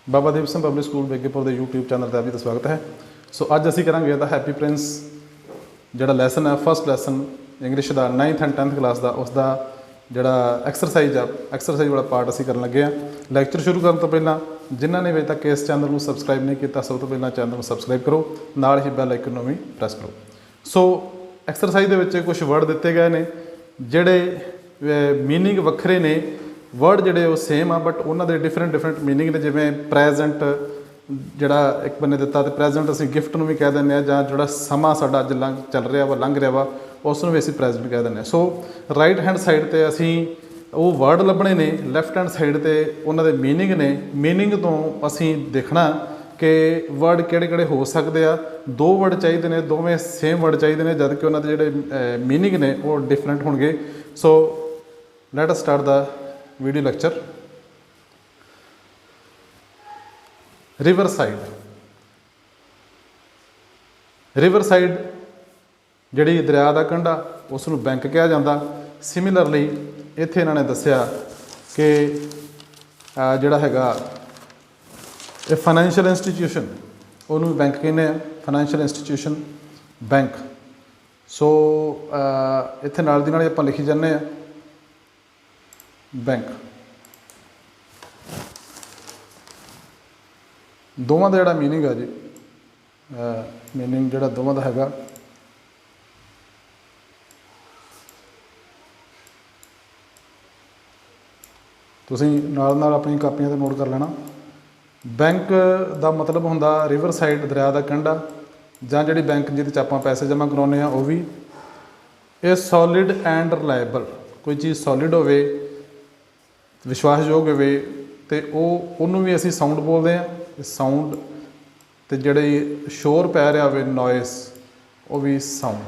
Baba Deep Singh public school बेगेपुर के YouTube channel पर आप जी का स्वागत है। सो अज असी करांगे द हैप्पी प्रिंस जोड़ा लैसन है फस्ट लैसन इंग्लिश का 9th एंड 10th क्लास का उसका जोड़ा एक्सरसाइज आ एक्सरसाइज वाला पार्ट असी करन लगे हाँ। लैक्चर शुरू करने तो पहला जिन्होंने अजे तक इस चैनल को सबसक्राइब नहीं किया सब तो पहला चैनल को सबसक्राइब करो, नाल ही बैल आइकन भी प्रेस करो। सो एक्सरसाइज के कुछ वर्ड दिते गए हैं जोड़े मीनिंग वक्रे ने, वर्ड जोड़े वो सेम आ बट उन्होंने डिफरेंट डिफरेंट मीनिंग ने। जिमें प्रैजेंट जोड़ा एक बने दिता तो प्रैजेंट असी गिफ्ट में भी कह दें जां जोड़ा समा साडा अज चल रहा वा लंघ रहा वा उसनूं भी असी प्रैजेंट कह दें। सो राइट हैंड साइड पर असी वो वर्ड लभने ने, लैफ्ट हैंड साइड पर उन्होंने मीनिंग ने। मीनिंग तो असी देखना कि वर्ड किहड़े हो सकते आ। दो वर्ड चाहिए ने, दोवें सेम वर्ड चाहिए ने, जबकि उन्होंने जोड़े मीनिंग ने वो डिफरेंट होणगे। So let us start the video lecture. River side, river side जिहड़ी दरिया का कंढा उसनूं बैंक कहा जाता। सिमिलरली इत्थे इन्होंने दस्सिया कि जिहड़ा हैगा ये फाइनैंशियल इंस्टीट्यूशन उन्होंने बैंक कहने हैं, फाइनैंशियल इंस्टीट्यूशन बैंक। सो इत्थे नाल दी नाल आपां लिखी जाने बैंक। दोवां दा जिहड़ा मीनिंग है जी, मीनिंग जिहड़ा दोवां दा हैगा तुसीं नाल नाल अपनी कापियां ते नोट कर लेना। बैंक का मतलब हुंदा रिवर साइड दरिया का कंढा, जां जिहड़ी बैंक जिहदे आपां पैसे जमा कराउने आ वो भी। ये सॉलिड एंड रिलायबल, कोई चीज़ सॉलिड होवे, विश्वासयोग होवे ते उहनूं भी असीं साउंड बोलते हैं। साउंड तो जिहड़ी शोर पै रहा होवे नॉइस वो भी साउंड।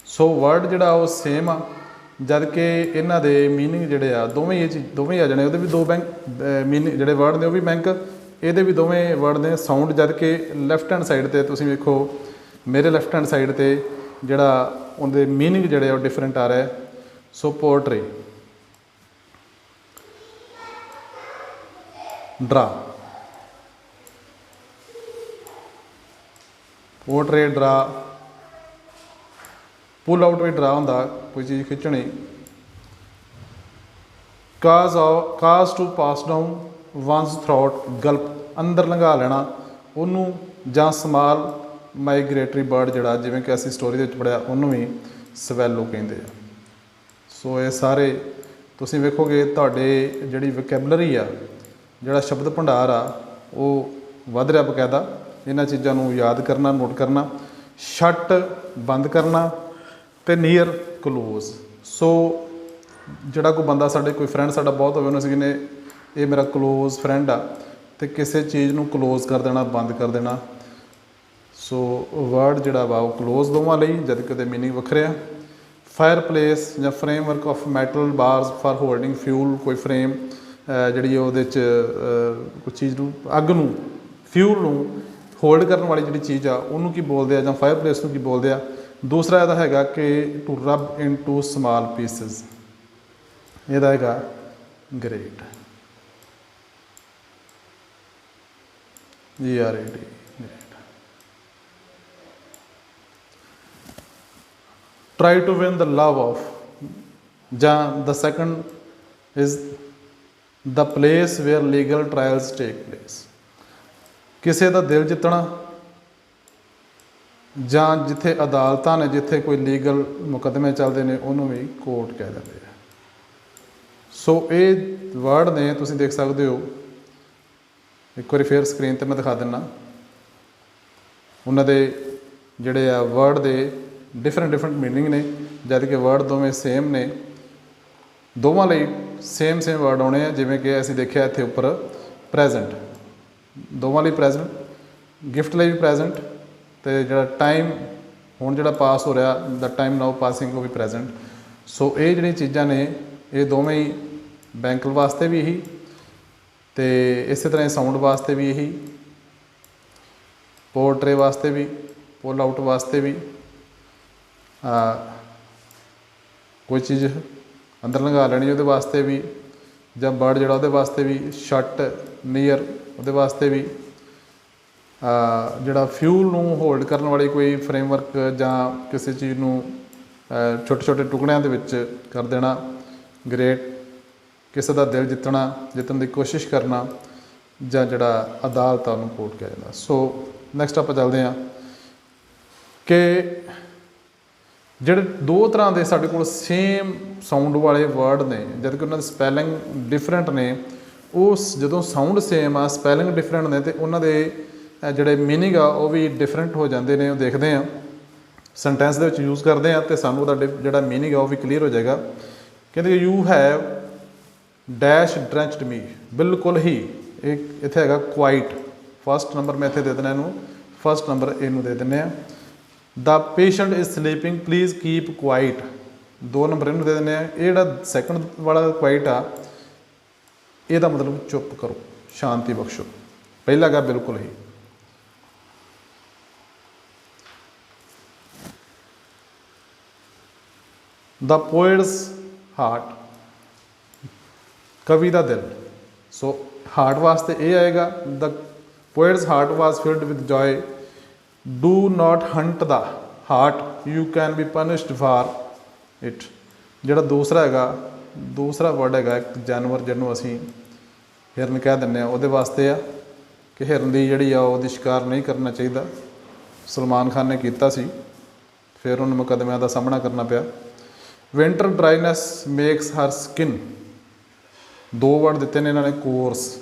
सो वर्ड जिहड़ा वो सेम आ, जबकि इन्हां दे मीनिंग जिहड़े आ दोवें ये चीज़ दोवें आ जाने। उहदे भी दो बैंक मीनिंग जिहड़े वर्ड ने वो भी बैंक, ये भी दोवें वर्ड ने साउंड। जबकि लैफ्ट हैंड साइड पर तुसीं वेखो मेरे लैफ्ट हैंड साइड पर जिहड़ा उहदे मीनिंग जिहड़े वो डिफरेंट आ रहा है। So poetry, draw, poetry draw, pull out भी ड्रा होंदा, कोई चीज़ खिंचनी। Cause to pass down one's throat, gulp अंदर लंघा लेना उन्हों, जां समाल माइग्रेटरी बर्ड जिहड़ा जिवें कि असीं स्टोरी दे विच पढ़िया उन्हों भी स्वैलो कहिंदे आ। सो ये सारे तुसीं वेखोगे तुहाडे जिहड़ी वोकैबलरी आ, जिहड़ा शब्द भंडार आ वो वध रहा बकायदा। इन्हां चीज़ां नूं याद करना, नोट करना। शट बंद करना ते नीयर क्लोज। सो जिहड़ा कोई बंदा साडे कोई फ्रेंड साडा बहुत होवे, उन्होंने ने ये मेरा क्लोज फ्रेंड आ, तो किसी चीज़ नूं क्लोज कर देना, बंद कर देना। सो वर्ड जिहड़ा वा वो क्लोज दोवां लई, जबकि उहदे मीनिंग वखरे आ। फायर प्लेस या framework of metal bars for holding fuel, कोई फ्रेम जिहड़ी उहदे च कोई चीज़ नूं अग नूं फ्यूल नूं होल्ड करने वाली जिहड़ी चीज़ आ उहनूं की बोलदे आ, जां फायर प्लेस नूं की बोलदे आ। दूसरा इहदा हैगा कि to rub in to small pieces, इहदा हैगा great, GRAT, great. Try to win the love of, जां the second is the place where legal trials take place, किसी का दिल जितना जां जिथे अदालतां ने, जिथे कोई लीगल मुकदमे चलते हैं उन्होंने भी कोर्ट कह देते हैं। सो ये वर्ड ने तुसीं देख सकते हो, एक बार फिर स्क्रीन पर मैं दिखा दिना। उन्होंने जिहड़े आ word they different different meaning ने, जबकि वर्ड दोवें सेम ने। दोवां लई सेम सेम वर्ड आने हैं, जिवें कि असीं देखिया इत्थे उपर प्रैजेंट, दोवां लई प्रैजेंट, गिफ्ट लई भी प्रैजेंट, तो जिहड़ा टाइम हुण जिहड़ा पास हो रहा द टाइम नाउ पासिंग वो भी प्रैजेंट। सो ये जिहड़ियां चीज़ां ने ये दोवें ही बैंक वास्ते भी यही, तो इस तरह साउंड वास्ते भी यही, पोएट्री वास्ते भी, पुल आउट वास्ते भी, कोई चीज़ अंदर लंघा लैनी वो वास्ते भी, ਜਾਂ बर्ड जोड़ा वो वास्ते भी, शट ਨੀਅਰ ਉਹਦੇ ਵਾਸਤੇ ਵੀ ਜਿਹੜਾ ਫਿਊਲ ਨੂੰ ਹੋਲਡ ਕਰਨ ਵਾਲੀ ਕੋਈ ਫਰੇਮਵਰਕ ਜਾਂ ਕਿਸੇ ਚੀਜ਼ ਨੂੰ ਛੋਟੇ ਛੋਟੇ ਟੁਕੜਿਆਂ ਦੇ ਵਿੱਚ ਕਰ ਦੇਣਾ। ਗ੍ਰੇਟ ਕਿਸੇ ਦਾ ਦਿਲ ਜਿੱਤਣ ਦੀ ਕੋਸ਼ਿਸ਼ ਕਰਨਾ, ਜਾਂ ਜਿਹੜਾ ਅਦਾਲਤ ਆ ਉਹਨੂੰ ਕੋਰਟ ਕਿਹਾ ਜਾਂਦਾ। ਸੋ ਨੈਕਸਟ ਆਪਾਂ ਚੱਲਦੇ ਹਾਂ ਕਿ ਜਿਹੜੇ ਦੋ ਤਰ੍ਹਾਂ ਦੇ ਸਾਡੇ ਕੋਲ ਸੇਮ ਸਾਊਂਡ ਵਾਲੇ ਵਰਡ ਨੇ, ਜਦ ਕਿ ਉਹਨਾਂ ਦੀ ਸਪੈਲਿੰਗ ਡਿਫਰੈਂਟ ਨੇ। ਉਹ ਜਦੋਂ ਸਾਊਂਡ ਸੇਮ ਆ, ਸਪੈਲਿੰਗ ਡਿਫਰੈਂਟ ਨੇ, ਅਤੇ ਉਹਨਾਂ ਦੇ ਜਿਹੜੇ ਮੀਨਿੰਗ ਆ ਉਹ ਵੀ ਡਿਫਰੈਂਟ ਹੋ ਜਾਂਦੇ ਨੇ। ਉਹ ਦੇਖਦੇ ਹਾਂ ਸੈਂਟੈਂਸ ਦੇ ਵਿੱਚ ਯੂਜ਼ ਕਰਦੇ ਹਾਂ ਅਤੇ ਸਾਨੂੰ ਉਹਦਾ ਜਿਹੜਾ ਮੀਨਿੰਗ ਆ ਉਹ ਵੀ ਕਲੀਅਰ ਹੋ ਜਾਏਗਾ। ਕਹਿੰਦੇ ਯੂ ਹੈਵ ਡੈਸ਼ ਡਰੈਂਚਡ ਮੀ, ਬਿਲਕੁਲ ਹੀ। ਇਹ ਇੱਥੇ ਹੈਗਾ ਕੁਆਇਟ, ਫਸਟ ਨੰਬਰ ਮੈਂ ਇੱਥੇ ਦੇ ਦੇਣਾ ਇਹਨੂੰ, ਫਸਟ ਨੰਬਰ ਇਹਨੂੰ ਦੇ ਦਿੰਦੇ ਹਾਂ। The patient is sleeping please keep quiet, 2 number ਇਹਨੂੰ ਦੇ ਦਿੰਦੇ ਹਾਂ। ਇਹ ਜਿਹੜਾ ਸੈਕਿੰਡ ਵਾਲਾ ਕੁਆਇਟ ਆ, ਇਹਦਾ ਮਤਲਬ ਚੁੱਪ ਕਰੋ, ਸ਼ਾਂਤੀ ਬਖਸ਼ੋ। ਪਹਿਲਾ ਹੈਗਾ ਬਿਲਕੁਲ ਹੀ। ਦ ਪੋਇਟਸ ਹਾਰਟ, ਕਵੀ ਦਾ ਦਿਲ। ਸੋ ਹਾਰਟ ਵਾਸਤੇ ਇਹ ਆਏਗਾ, the poet's heart was filled with joy, do not hunt the heart, you can be punished for it. ਜਿਹੜਾ ਦੂਸਰਾ ਹੈਗਾ, ਦੂਸਰਾ ਵਰਡ ਹੈਗਾ ਇੱਕ ਜਾਨਵਰ ਜਿਹਨੂੰ ਅਸੀਂ ਹਿਰਨ ਕਹਿ ਦਿੰਦੇ ਹਾਂ, ਉਹਦੇ ਵਾਸਤੇ ਆ ਕਿ ਹਿਰਨ ਦੀ ਜਿਹੜੀ ਆ ਉਹਦੀ ਸ਼ਿਕਾਰ ਨਹੀਂ ਕਰਨਾ ਚਾਹੀਦਾ। ਸਲਮਾਨ ਖਾਨ ਨੇ ਕੀਤਾ ਸੀ, ਫਿਰ ਉਹਨੂੰ ਮੁਕੱਦਮਿਆਂ ਦਾ ਸਾਹਮਣਾ ਕਰਨਾ ਪਿਆ। ਵਿੰਟਰ ਡਰਾਈਨੈਸ ਮੇਕਸ ਹਰ ਸਕਿਨ, 2 ਵਰਡ ਦਿੱਤੇ ਨੇ ਇਹਨਾਂ ਨੇ। ਕੋਰਸ,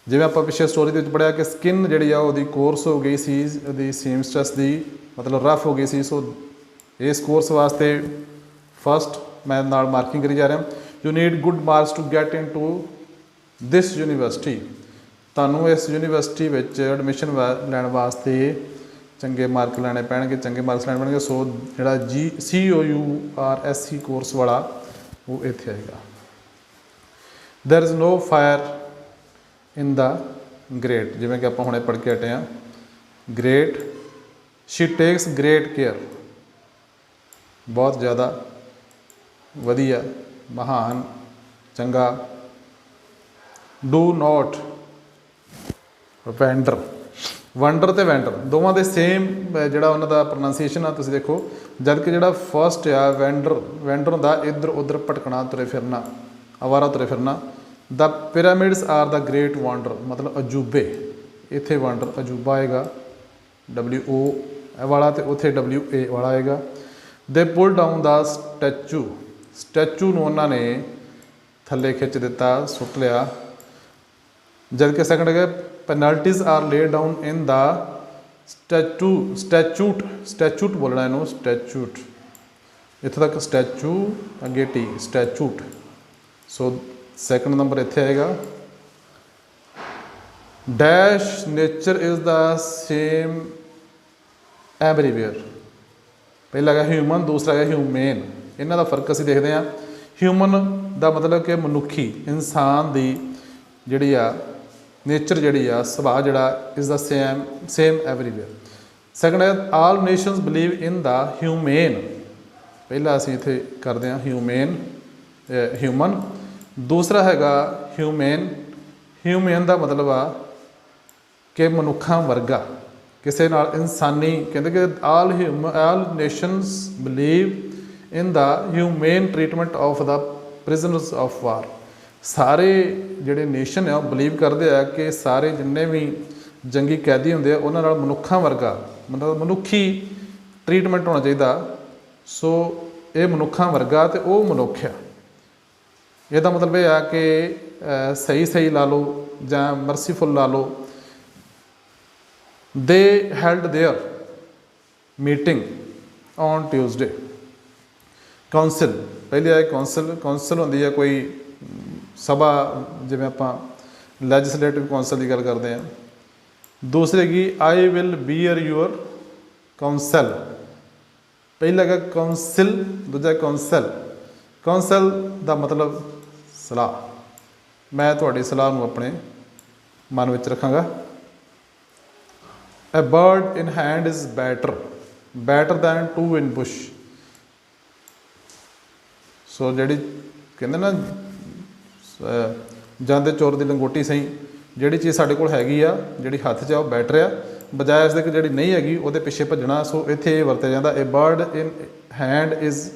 ਜਿਵੇਂ ਆਪਾਂ ਪਿੱਛੇ ਸਟੋਰੀ ਦੇ ਵਿੱਚ ਪੜ੍ਹਿਆ ਕਿ ਸਕਿਨ ਜਿਹੜੀ ਆ ਉਹਦੀ ਕੋਰਸ ਹੋ ਗਈ ਸੀ, ਉਹਦੀ ਸੀਮਸਟਸ ਦੀ ਮਤਲਬ ਰਫ ਹੋ ਗਈ ਸੀ। ਸੋ ਇਸ ਕੋਰਸ ਵਾਸਤੇ ਫਸਟ ਮੈਂ ਨਾਲ ਮਾਰਕਿੰਗ ਕਰੀ ਜਾ ਰਿਹਾ। You need good marks to get into this university, ਤੁਹਾਨੂੰ ਇਸ ਯੂਨੀਵਰਸਿਟੀ ਵਿੱਚ ਐਡਮਿਸ਼ਨ ਲੈਣ ਵਾਸਤੇ ਚੰਗੇ ਮਾਰਕ ਲੈਣੇ ਪੈਣਗੇ, ਚੰਗੇ ਮਾਰਕਸ ਲੈਣੇ ਪੈਣਗੇ। ਸੋ ਜਿਹੜਾ COURSE ਕੋਰਸ ਵਾਲਾ ਉਹ ਇੱਥੇ ਆਏਗਾ। There is no fire in the grate, ਜਿਵੇਂ ਕਿ ਆਪਾਂ ਹੁਣੇ ਪੜ੍ਹ ਕੇ ਹਟੇ ਹਾਂ। Great, she takes great care, ਬਹੁਤ ਜ਼ਿਆਦਾ ਵਧੀਆ, ਮਹਾਨ, ਚੰਗਾ। ਡੂ ਨੋਟ ਵੈਂਡਰ, ਵੰਡਰ ਅਤੇ ਵੈਂਡਰ ਦੋਵਾਂ ਦੇ ਸੇਮ ਜਿਹੜਾ ਉਹਨਾਂ ਦਾ ਪ੍ਰੋਨਾਂਸੀਏਸ਼ਨ ਆ ਤੁਸੀਂ ਦੇਖੋ। ਜਦ ਕਿ ਜਿਹੜਾ ਫਸਟ ਆ ਵੈਂਡਰ, ਵੈਂਡਰ ਹੁੰਦਾ ਇੱਧਰ ਉੱਧਰ ਭਟਕਣਾ, ਤੁਰੇ ਫਿਰਨਾ, ਅਵਾਰਾ ਤੁਰੇ ਫਿਰਨਾ। ਦ ਪਿਰਾਮਿਡਸ ਆਰ ਦਾ ਗ੍ਰੇਟ ਵੰਡਰ, ਮਤਲਬ ਅਜੂਬੇ। ਇੱਥੇ ਵੰਡਰ ਅਜੂਬਾ ਆਏਗਾ, WO ਵਾਲਾ, ਅਤੇ ਉੱਥੇ WA ਵਾਲਾ ਆਏਗਾ। ਦੇ ਪੁੱਲ ਡਾਊਨ ਦਾ ਸਟੈਚੂ, ਸਟੈਚੂ ਨੂੰ ਉਹਨਾਂ ਨੇ ਥੱਲੇ ਖਿੱਚ ਦਿੱਤਾ, ਸੁੱਟ ਲਿਆ। ਜਦ ਕਿ ਸੈਕਿੰਡ ਹੈਗਾ ਪੈਨਲਟੀਜ਼ ਆਰ ਲੇ ਡਾਊਨ ਇਨ ਦਾ ਸਟੈਚੂਟ, ਸਟੈਚੂਟ ਬੋਲਣਾ ਇਹਨੂੰ, ਸਟੈਚੂਟ। ਇੱਥੇ ਤੱਕ ਸਟੈਚੂ, ਅੱਗੇ T, ਸਟੈਚੂਟ। ਸੋ ਸੈਕਿੰਡ ਨੰਬਰ ਇੱਥੇ ਆਏਗਾ। Dash nature is the same everywhere, ਪਹਿਲਾ ਹੈਗਾ ਹਿਊਮਨ, ਦੂਸਰਾ ਹੈਗਾ ਹਿਊਮੇਨ। ਇਹਨਾਂ ਦਾ ਫਰਕ ਅਸੀਂ ਦੇਖਦੇ ਹਾਂ। ਹਿਊਮਨ ਦਾ ਮਤਲਬ ਕਿ ਮਨੁੱਖੀ, ਇਨਸਾਨ ਦੀ ਜਿਹੜੀ ਆ ਨੇਚਰ, ਜਿਹੜੀ ਆ ਸੁਭਾਅ, ਜਿਹੜਾ is the same everywhere. Second ਹੈ ਆਲ ਨੇਸ਼ਨਸ ਬਿਲੀਵ ਇਨ ਦਾ ਹਿਊਮੇਨ, ਪਹਿਲਾ ਅਸੀਂ ਇੱਥੇ ਕਰਦੇ ਹਾਂ ਹਿਊਮੇਨ, ਹਿਊਮਨ। ਦੂਸਰਾ ਹੈਗਾ ਹਿਊਮੇਨ, ਹਿਊਮੇਨ ਦਾ ਮਤਲਬ ਆ ਕਿ ਮਨੁੱਖਾਂ ਵਰਗਾ, ਕਿਸੇ ਨਾਲ ਇਨਸਾਨੀ। ਕਹਿੰਦੇ ਕਿ all nations believe in the humane treatment of the prisoners of war, ਸਾਰੇ ਜਿਹੜੇ ਨੇਸ਼ਨ ਆ ਉਹ ਬਿਲੀਵ ਕਰਦੇ ਆ ਕਿ ਸਾਰੇ ਜਿੰਨੇ ਵੀ ਜੰਗੀ ਕੈਦੀ ਹੁੰਦੇ ਆ ਉਹਨਾਂ ਨਾਲ ਮਨੁੱਖਾਂ ਵਰਗਾ, ਮਤਲਬ ਮਨੁੱਖੀ ਟਰੀਟਮੈਂਟ ਹੋਣਾ ਚਾਹੀਦਾ। ਸੋ ਇਹ ਮਨੁੱਖਾਂ ਵਰਗਾ ਅਤੇ ਉਹ ਮਨੁੱਖ ਆ। ਇਹਦਾ ਮਤਲਬ ਇਹ ਆ ਕਿ ਸਹੀ ਲਾ ਲਓ ਜਾਂ ਮਰਸੀਫੁਲ ਲਾ ਲਓ। ਦੇ held there meeting on Tuesday. Council, ਪਹਿਲੇ ਆਏ ਕਾਉਂਸਲ, ਕਾਉਂਸਲ ਹੁੰਦੀ ਹੈ ਕੋਈ ਸਭਾ, ਜਿਵੇਂ ਆਪਾਂ ਲੈਜਿਸਲੇਟਿਵ ਕਾਉਂਸਲ ਦੀ ਗੱਲ ਕਰਦੇ ਹਾਂ। ਦੂਸਰੇ ਕੀ I will bear your counsel, ਪਹਿਲਾ ਹੈਗਾ ਕਾਉਂਸਿਲ, ਦੂਜਾ ਕਾਉਂਸਲ। ਕਾਉਂਸਲ ਦਾ ਮਤਲਬ ਸਲਾਹ, ਮੈਂ ਤੁਹਾਡੀ ਸਲਾਹ ਨੂੰ ਆਪਣੇ ਮਨ ਵਿੱਚ ਰੱਖਾਂਗਾ। A bird in hand is better than two in bush। ਸੋ ਜਿਹੜੀ ਕਹਿੰਦੇ ਨਾ ਜਾਂਦੇ ਚੋਰ ਦੀ ਲੰਗੋਟੀ ਸਹੀ, ਜਿਹੜੀ ਚੀਜ਼ ਸਾਡੇ ਕੋਲ ਹੈਗੀ ਆ, ਜਿਹੜੀ ਹੱਥ 'ਚ ਆ, ਉਹ ਬੈਟਰ ਆ, ਬਜਾਏ ਇਸ ਦੇ ਕਿ ਜਿਹੜੀ ਨਹੀਂ ਹੈਗੀ ਉਹਦੇ ਪਿੱਛੇ ਭੱਜਣਾ। ਸੋ ਇੱਥੇ ਇਹ ਵਰਤਿਆ ਜਾਂਦਾ, a bird in hand is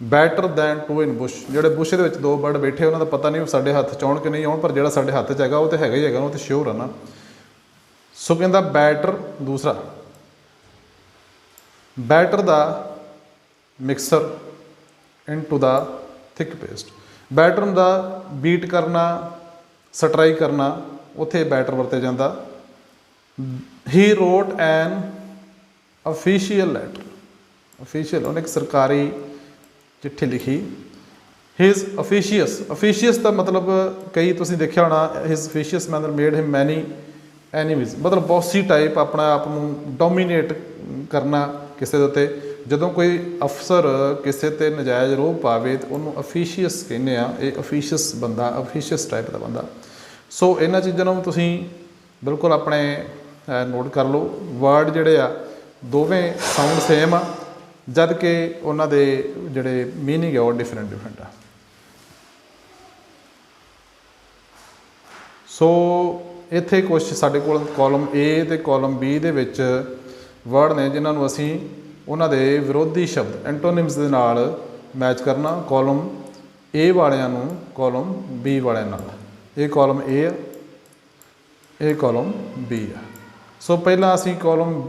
better than two in bush. ਜਿਹੜੇ ਬੁਸ਼ ਦੇ ਵਿੱਚ ਦੋ ਬਰਡ ਬੈਠੇ ਉਹਨਾਂ ਦਾ ਪਤਾ ਨਹੀਂ ਸਾਡੇ ਹੱਥ 'ਚ ਆਉਣ ਕਿ ਨਹੀਂ ਆਉਣ, ਪਰ ਜਿਹੜਾ ਸਾਡੇ ਹੱਥ 'ਚ ਹੈਗਾ ਉਹ ਤਾਂ ਹੈਗਾ ਹੀ ਹੈਗਾ, ਉਹ ਤਾਂ ਸ਼ਿਓਰ ਆ ਨਾ। ਸੋ ਕਹਿੰਦਾ ਬੈਟਰ, ਦੂਸਰਾ ਬੈਟਰ ਦਾ mixture into the thick paste. Batter ਦਾ ਬੀਟ ਕਰਨਾ, ਸਟਰਾਈ ਕਰਨਾ, ਉੱਥੇ ਬੈਟਰ ਵਰਤਿਆ ਜਾਂਦਾ। He wrote an official letter, official ਉਹਨੇ ਇੱਕ ਸਰਕਾਰੀ ਚਿੱਠੀ ਲਿਖੀ। ਹਿਜ਼ ਅਫੀਸ਼ੀਅਸ, ਅਫੀਸ਼ੀਅਸ ਦਾ ਮਤਲਬ ਕਈ ਤੁਸੀਂ ਦੇਖਿਆ ਹੋਣਾ, ਹਿਜ਼ ਅਫੀਸ਼ੀਅਸ ਮਤਲਬ ਮੇਡ ਹਿਮ ਮੈਨੀ ਐਨੀਮੀਜ਼, ਮਤਲਬ ਬੌਸੀ ਟਾਈਪ, ਆਪਣਾ ਆਪ ਨੂੰ ਡੋਮੀਨੇਟ ਕਰਨਾ ਕਿਸੇ ਦੇ ਉੱਤੇ। ਜਦੋਂ ਕੋਈ ਅਫਸਰ ਕਿਸੇ 'ਤੇ ਨਜਾਇਜ਼ ਰੋਹ ਪਾਵੇ ਤਾਂ ਉਹਨੂੰ ਅਫੀਸ਼ੀਅਸ ਕਹਿੰਦੇ ਆ, ਇਹ ਅਫੀਸ਼ੀਅਸ ਬੰਦਾ, ਅਫੀਸ਼ੀਅਸ ਟਾਈਪ ਦਾ ਬੰਦਾ। ਸੋ ਇਹਨਾਂ ਚੀਜ਼ਾਂ ਨੂੰ ਤੁਸੀਂ ਬਿਲਕੁਲ ਆਪਣੇ ਨੋਟ ਕਰ ਲਓ। ਵਰਡ ਜਿਹੜੇ ਆ ਦੋਵੇਂ ਸਾਊਂਡ ਸੇਮ ਆ, ਜਦ ਕਿ ਉਹਨਾਂ ਦੇ ਜਿਹੜੇ ਮੀਨਿੰਗ ਆ ਉਹ ਡਿਫਰੈਂਟ ਆ। ਸੋ ਇੱਥੇ ਕੁਛ ਸਾਡੇ ਕੋਲ ਕਾਲਮ ਏ ਅਤੇ ਕਾਲਮ ਬੀ ਦੇ ਵਿੱਚ ਵਰਡ ਨੇ ਜਿਨ੍ਹਾਂ ਨੂੰ ਅਸੀਂ ਉਹਨਾਂ ਦੇ ਵਿਰੋਧੀ ਸ਼ਬਦ ਐਂਟੋਨਿਮਸ ਦੇ ਨਾਲ ਮੈਚ ਕਰਨਾ। ਕਾਲਮ ਏ ਵਾਲਿਆਂ ਨੂੰ ਕਾਲਮ ਬੀ ਵਾਲਿਆਂ ਨਾਲ। ਇਹ ਕਾਲਮ ਏ ਆ, ਇਹ ਕਾਲਮ ਬੀ ਆ। ਸੋ ਪਹਿਲਾਂ ਅਸੀਂ ਕਾਲਮ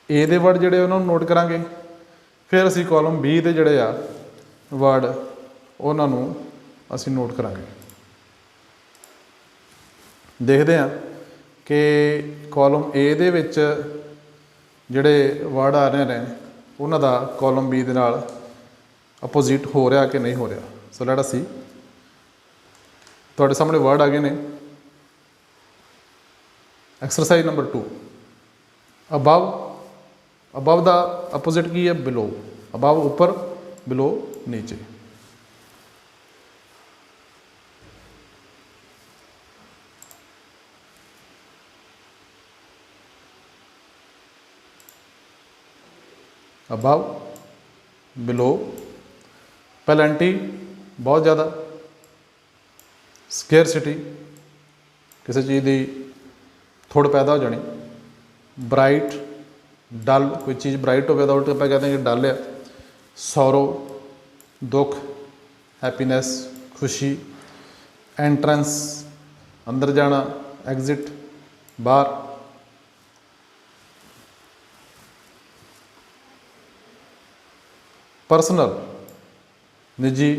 ਏ ਦੇ ਵਰਡ ਜਿਹੜੇ ਉਹਨਾਂ ਨੂੰ ਨੋਟ ਕਰਾਂਗੇ, ਫਿਰ ਅਸੀਂ ਕਾਲਮ ਬੀ ਦੇ ਜਿਹੜੇ ਆ ਵਰਡ ਉਹਨਾਂ ਨੂੰ ਅਸੀਂ ਨੋਟ ਕਰਾਂਗੇ। ਦੇਖਦੇ ਹਾਂ ਕਿ ਕਾਲਮ ਏ ਦੇ ਵਿੱਚ ਜਿਹੜੇ ਵਰਡ ਆ ਰਹੇ ਨੇ ਉਹਨਾਂ ਦਾ ਕਾਲਮ ਬੀ ਦੇ ਨਾਲ ਅਪੋਜ਼ਿਟ ਹੋ ਰਿਹਾ ਕਿ ਨਹੀਂ ਹੋ ਰਿਹਾ। ਸੋ ਲੈਟ ਅਸ ਸੀ, ਤੁਹਾਡੇ ਸਾਹਮਣੇ ਵਰਡ ਆ ਗਏ ਨੇ। Exercise number 2, above. ਅਬਵ ਦਾ ਅਪੋਜ਼ਿਟ ਕੀ ਹੈ? ਬਿਲੋ। ਅਬਵ ਉੱਪਰ, ਬਿਲੋ ਨੀਚੇ। ਅਬਵ, ਬਿਲੋ। ਪੈਲੈਂਟੀ, ਬਹੁਤ ਜ਼ਿਆਦਾ। ਸਕੇਅਰਸਿਟੀ, ਕਿਸੇ ਚੀਜ਼ ਦੀ ਥੋੜ੍ਹ ਪੈਦਾ ਹੋ ਜਾਣੀ। ਬਰਾਈਟ, ਡਲ, ਕੋਈ ਚੀਜ਼ ਬਰਾਈਟ ਹੋਵੇ ਤਾਂ ਉਲਟ ਆਪਾਂ ਕਹਿੰਦੇ ਹਾਂ ਕਿ ਡਲ ਆ। ਸੌਰੋ, ਦੁੱਖ। ਹੈਪੀਨੈਸ, ਖੁਸ਼ੀ। ਐਂਟਰੈਂਸ, ਅੰਦਰ ਜਾਣਾ। ਐਗਜ਼ਿਟ, ਬਾਹਰ। ਪਰਸਨਲ, ਨਿੱਜੀ।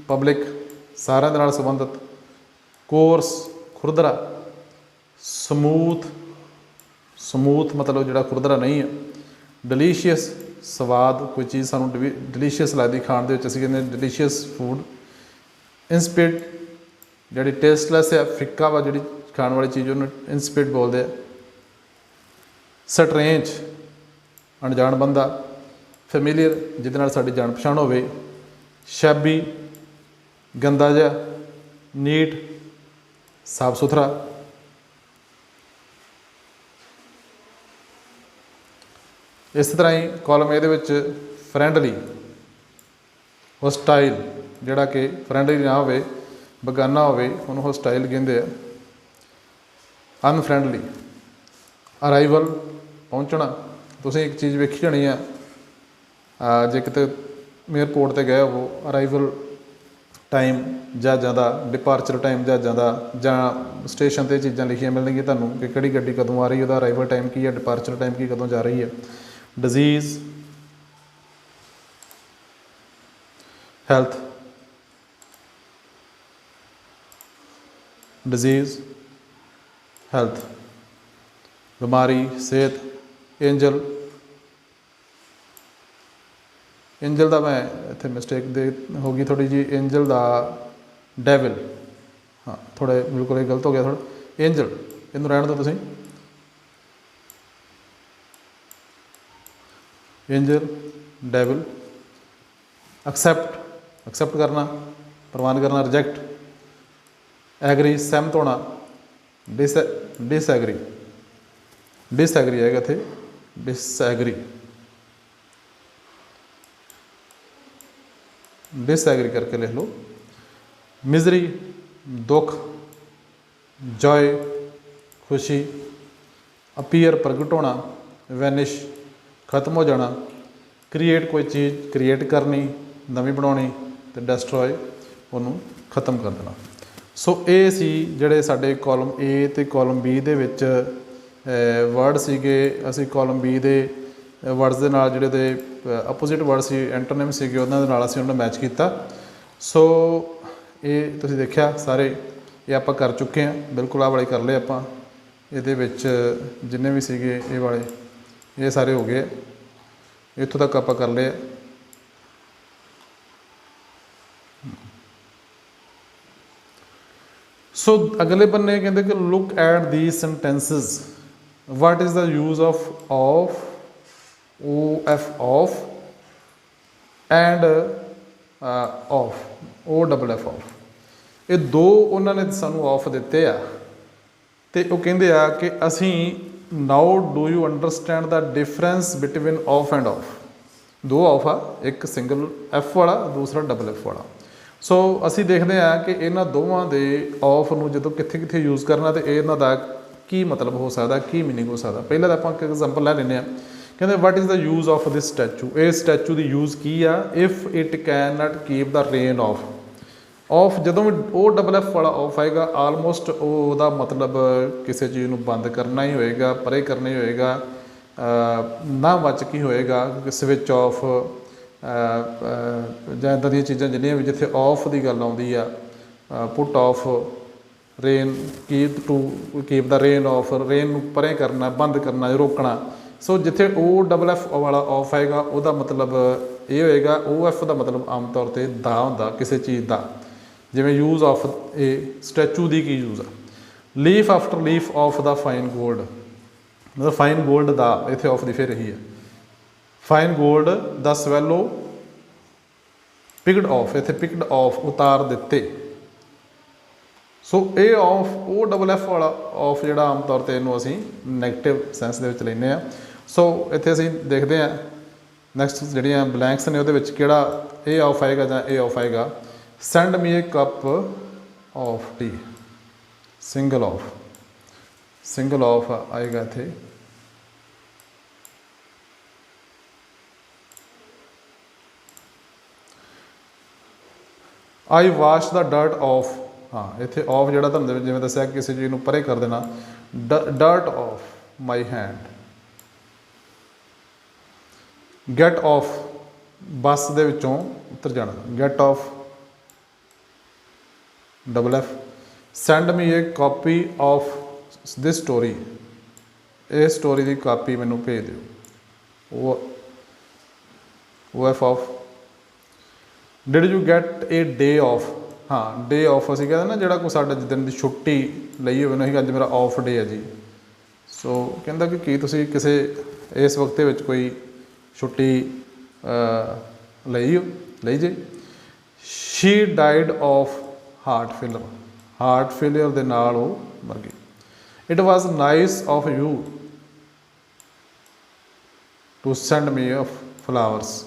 ਪਬਲਿਕ, ਸਾਰਿਆਂ ਦੇ ਨਾਲ ਸੰਬੰਧਿਤ। ਕੋਰਸ, ਖੁਰਦਰਾ। ਸਮੂਥ, ਸਮੂਥ ਮਤਲਬ ਜਿਹੜਾ ਖੁਰਦਰਾ ਨਹੀਂ ਹੈ। ਡਿਲੀਸ਼ੀਅਸ, ਸਵਾਦ, ਕੋਈ ਚੀਜ਼ ਸਾਨੂੰ ਡਿਲੀਸ਼ੀਅਸ ਲੱਗਦੀ ਖਾਣ ਦੇ ਵਿੱਚ, ਅਸੀਂ ਕਹਿੰਦੇ ਡਿਲੀਸ਼ੀਅਸ ਫੂਡ। ਇਨਸਪਿਡ, ਜਿਹੜੀ ਟੇਸਟਲੈਸ ਆ, ਫਿੱਕਾ ਵਾ ਜਿਹੜੀ ਖਾਣ ਵਾਲੀ ਚੀਜ਼, ਉਹਨੂੰ ਇਨਸਪਿਡ ਬੋਲਦੇ ਆ। ਸਟਰੇਂਜ, ਅਣਜਾਣ ਬੰਦਾ। ਫੈਮੀਲੀਅਰ, ਜਿਹਦੇ ਨਾਲ ਸਾਡੀ ਜਾਣ ਪਛਾਣ ਹੋਵੇ। ਸ਼ੈਬੀ, ਗੰਦਾ ਜਿਹਾ। ਨੀਟ, ਸਾਫ ਸੁਥਰਾ। ਇਸ ਤਰ੍ਹਾਂ ਹੀ ਕਾਲਮ ਇਹਦੇ ਵਿੱਚ ਫਰੈਂਡਲੀ, ਹੋਸਟਾਈਲ, ਜਿਹੜਾ ਕਿ ਫਰੈਂਡਲੀ ਨਾ ਹੋਵੇ, ਬੇਗਾਨਾ ਹੋਵੇ, ਉਹਨੂੰ ਹੋਸਟਾਈਲ ਕਹਿੰਦੇ ਆ। ਅਨਫਰੈਂਡਲੀ, ਅਰਾਈਵਲ, ਪਹੁੰਚਣਾ। ਤੁਸੀਂ ਇੱਕ ਚੀਜ਼ ਵੇਖੀ ਹੋਣੀ ਆ, ਜੇ ਕਿਤੇ ਏਅਰਪੋਰਟ 'ਤੇ ਗਏ ਹੋਵੋ, ਅਰਾਈਵਲ ਟਾਈਮ ਜਹਾਜ਼ਾਂ ਦਾ, ਡਿਪਾਰਚਰ ਟਾਈਮ ਜਹਾਜ਼ਾਂ ਦਾ, ਜਾਂ ਸਟੇਸ਼ਨ 'ਤੇ ਚੀਜ਼ਾਂ ਲਿਖੀਆਂ ਮਿਲਣਗੀਆਂ ਤੁਹਾਨੂੰ ਕਿ ਕਿਹੜੀ ਗੱਡੀ ਕਦੋਂ ਆ ਰਹੀ, ਉਹਦਾ ਅਰਾਈਵਲ ਟਾਈਮ ਕੀ ਹੈ, ਡਿਪਾਰਚਰ ਟਾਈਮ ਕੀ, ਕਦੋਂ ਜਾ ਰਹੀ ਹੈ। Disease, health. ਡਿਜ਼ੀਜ਼, ਹੈਲਥ, ਬਿਮਾਰੀ, ਸਿਹਤ। ਐਂਜਲ, ਐਂਜਲ ਦਾ ਮੈਂ ਇੱਥੇ ਮਿਸਟੇਕ ਦੇ ਹੋ ਗਈ ਥੋੜ੍ਹੀ ਜਿਹੀ। ਐਂਜਲ ਦਾ ਡੈਵਿਲ, ਹਾਂ ਥੋੜ੍ਹਾ ਬਿਲਕੁਲ ਇਹ ਗਲਤ ਹੋ ਗਿਆ ਥੋੜ੍ਹਾ। ਐਂਜਲ, ਇਹਨੂੰ ਰਹਿਣ ਦਿਓ ਤੁਸੀਂ। Angel, devil. ਐਕਸੈਪਟ, ਐਕਸੈਪਟ ਕਰਨਾ, ਪ੍ਰਵਾਨ ਕਰਨਾ। ਰਿਜੈਕਟ, ਐਗਰੀ, ਸਹਿਮਤ ਹੋਣਾ। ਡਿਸਐਗਰੀ, ਡਿਸਐਗਰੀ ਆਏਗਾ ਇੱਥੇ, ਡਿਸਐਗਰੀ। ਡਿਸਐਗਰੀ ਕਰਕੇ ਲਿਖ ਲਓ। ਮਿਜ਼ਰੀ, ਦੁੱਖ, जॉय खुशी, अपीयर प्रगट होना, वैनिश खत्म हो जाना, क्रिएट कोई चीज़ क्रिएट करनी नवी बनानी, तो डिस्ट्रॉय ਉਹਨੂੰ खत्म कर देना। सो ये सी ਜਿਹੜੇ ਸਾਡੇ ਕਾਲਮ ए ਤੇ ਕਾਲਮ बी ਦੇ ਵਿੱਚ ਵਰਡ ਸੀਗੇ। ਅਸੀਂ ਕਾਲਮ ਬੀ ਦੇ ਵਰਡਸ ਦੇ ਨਾਲ ਜਿਹੜੇ ਦੇ ਅਪੋਜ਼ਿਟ ਵਰਡ ਸੀ ਐਂਟੋਨਿਮ ਸੀਗੇ ਉਹਨਾਂ ਦੇ ਨਾਲ ਅਸੀਂ ਉਹਨਾਂ ਨੂੰ ਮੈਚ ਕੀਤਾ। ਸੋ ਇਹ ਤੁਸੀਂ ਦੇਖਿਆ ਸਾਰੇ ਇਹ ਆਪਾਂ ਕਰ ਚੁੱਕੇ ਹਾਂ, ਬਿਲਕੁਲ ਆਹ ਵਾਲੇ ਕਰ ਲਏ ਆਪਾਂ। ਇਹਦੇ ਵਿੱਚ ਜਿੰਨੇ ਵੀ ਸੀਗੇ ਇਹ ਵਾਲੇ ਇਹ ਸਾਰੇ ਹੋ ਗਏ, ਇੱਥੋਂ ਤੱਕ ਆਪਾਂ ਕਰ ਲਏ। सो अगले बन्ने कहते कि look at the sentences, what is the use of O F of and off O double F off. ये दो उन्होंने सानू ऑफ दिते आ ते वो कहते आ कि असी now do you understand the difference between of and of. दो ऑफ आ, एक सिंगल एफ वाला दूसरा डबल एफ वाला। सो असी देखते हैं कि इन्हों दोवों के ऑफ ਨੂੰ ਜਦੋਂ ਕਿੱਥੇ ਕਿੱਥੇ यूज़ करना तो ਇਹਨਾਂ ਦਾ ਕੀ मतलब हो सकता, की मीनिंग हो सकता। पहले तो आप एग्जाम्पल लै लें, कहते what is the use of this statue. ये स्टैचू की यूज़ की आ, if it can not keep the rain off. Off ਜਦੋਂ भी ओ डबल एफ वाला ऑफ आएगा आलमोस्ट ਉਹਦਾ मतलब किसी चीज़ ਨੂੰ बंद करना ही होएगा, परे करना ही होएगा, ना बच की होएगा स्विच ऑफ ਜਾਂ ਇੱਦਾਂ ਦੀਆਂ ਚੀਜ਼ਾਂ ਜਿੰਨੀਆਂ ਵੀ ਜਿੱਥੇ ਔਫ ਦੀ ਗੱਲ ਆਉਂਦੀ ਆ, put off rain, keep the rain off, rain ਨੂੰ ਪਰੇ ਕਰਨਾ, ਬੰਦ ਕਰਨਾ, ਰੋਕਣਾ। ਸੋ ਜਿੱਥੇ ਉਹ ਡਬਲ ਐਫ ਵਾਲਾ ਔਫ ਆਏਗਾ ਉਹਦਾ ਮਤਲਬ ਇਹ ਹੋਏਗਾ, ਉਹ ਐਫ ਦਾ ਮਤਲਬ ਆਮ ਤੌਰ 'ਤੇ ਦਾ ਹੁੰਦਾ ਕਿਸੇ ਚੀਜ਼ ਦਾ। ਜਿਵੇਂ ਯੂਜ਼ ਆਫ ਇਹ ਸਟੈਚੂ ਦੀ ਕੀ ਯੂਜ਼ ਆ, leaf after leaf of the fine gold, ਮਤਲਬ ਫਾਈਨ ਗੋਲਡ ਦਾ ਇੱਥੇ ਆਫ ਦੀ ਫਿਰ ਇਹੀ ਹੈ। Fine gold the swallow picked of, इतने पिकड ऑफ उतार दिते। सो ये ऑफ ओ डबल एफ वाला ऑफ जोड़ा आम तौर पर इनू असी नैगेटिव सेंस के लेने। सो इतने असी देखते हैं नैक्सट जोड़िया ब्लैंक्स ने वो किहड़ा ए ऑफ आएगा जां ए ऑफ आएगा। Send me A cup of T, single of आएगा इत्थे। आई वाश द डर्ट ऑफ, हाँ इतने ऑफ जो जिवें दसिया किसी चीज़ को परे कर देना, dirt off my hand. Get off bus दे विचों उतर जाना, get off double F. Send me a copy of this story, इस स्टोरी की कापी मैनू भेज दो, वो F of. Did you get a day off, हाँ डे ऑफ असीं कहते ना जोड़ा कोई साडे दिन की छुट्टी लई होवे ना, अज मेरा ऑफ डे है जी। सो कहता कि की तुसीं किसी इस वक्त विच कोई छुट्टी लई जे। She died of heart failure दे नाल वो मर गई। It was nice of you to send me of flowers.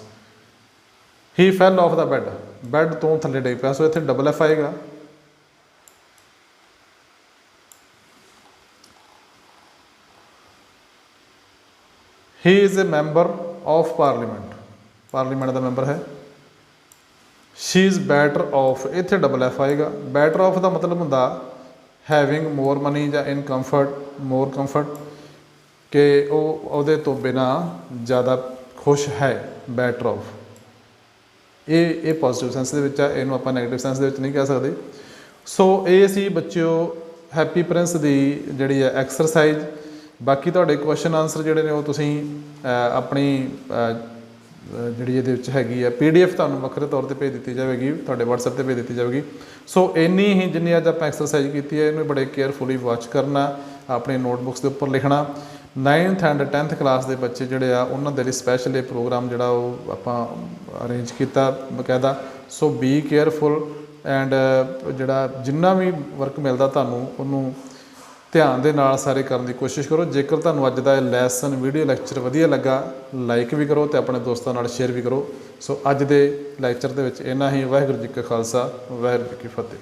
He fell off the bad, bad तो थले डिग पिया। सो इत्थे डबल एफ आएगा। He is a member of parliament, parliament का मैंबर है। शी इज़ बैटर ऑफ, इत्थे डबल एफ आएगा। Batter of का मतलब होंदा हैविंग मोर मनी या इन कंफर्ट, मोर कंफर्ट, कि वो तो बिना ज़्यादा खुश है, बैटर ऑफ। ये पॉजिटिव सेंस दे विच आ, इहनूं आपां नैगेटिव सेंस दे विच नहीं कह सकते। सो ये सी बच्चों हैप्पी प्रिंस की जिहड़ी है एक्सरसाइज। बाकी तुहाडे क्वेश्चन आंसर जिहड़े ने वो तुसीं अपनी जिहड़ी इहदे विच हैगी है PDF तुहानूं वक्रे तौर पर भेज दी जाएगी, तुहाडे WhatsApp पर भेज दी जाएगी। सो इन्नी ही जिन्नी अज आपां एक्सरसाइज की है, इन्हूं बड़े केयरफुली वॉच करना, अपनी नोटबुक्स के उपर लिखना। 9th एंड 10th क्लास के बच्चे जोड़े आ उन्होंने लिए स्पैशल ये प्रोग्राम जोड़ा आप अरेंज किया बकायदा। सो बी केयरफुल एंड जोड़ा जिन्ना भी वर्क मिलता तुहानूं ध्यान दे नाल सारे करने की कोशिश करो। जेकर तुहानूं अज दा लैसन वीडियो लैक्चर वधिया लगा लाइक भी करो तो अपने दोस्तों नाल शेयर भी करो। सो अज दे लैक्चर दे विच इन्ना ही। वाहिगुरू जी का खालसा वाहिगुरू जी की फतेह।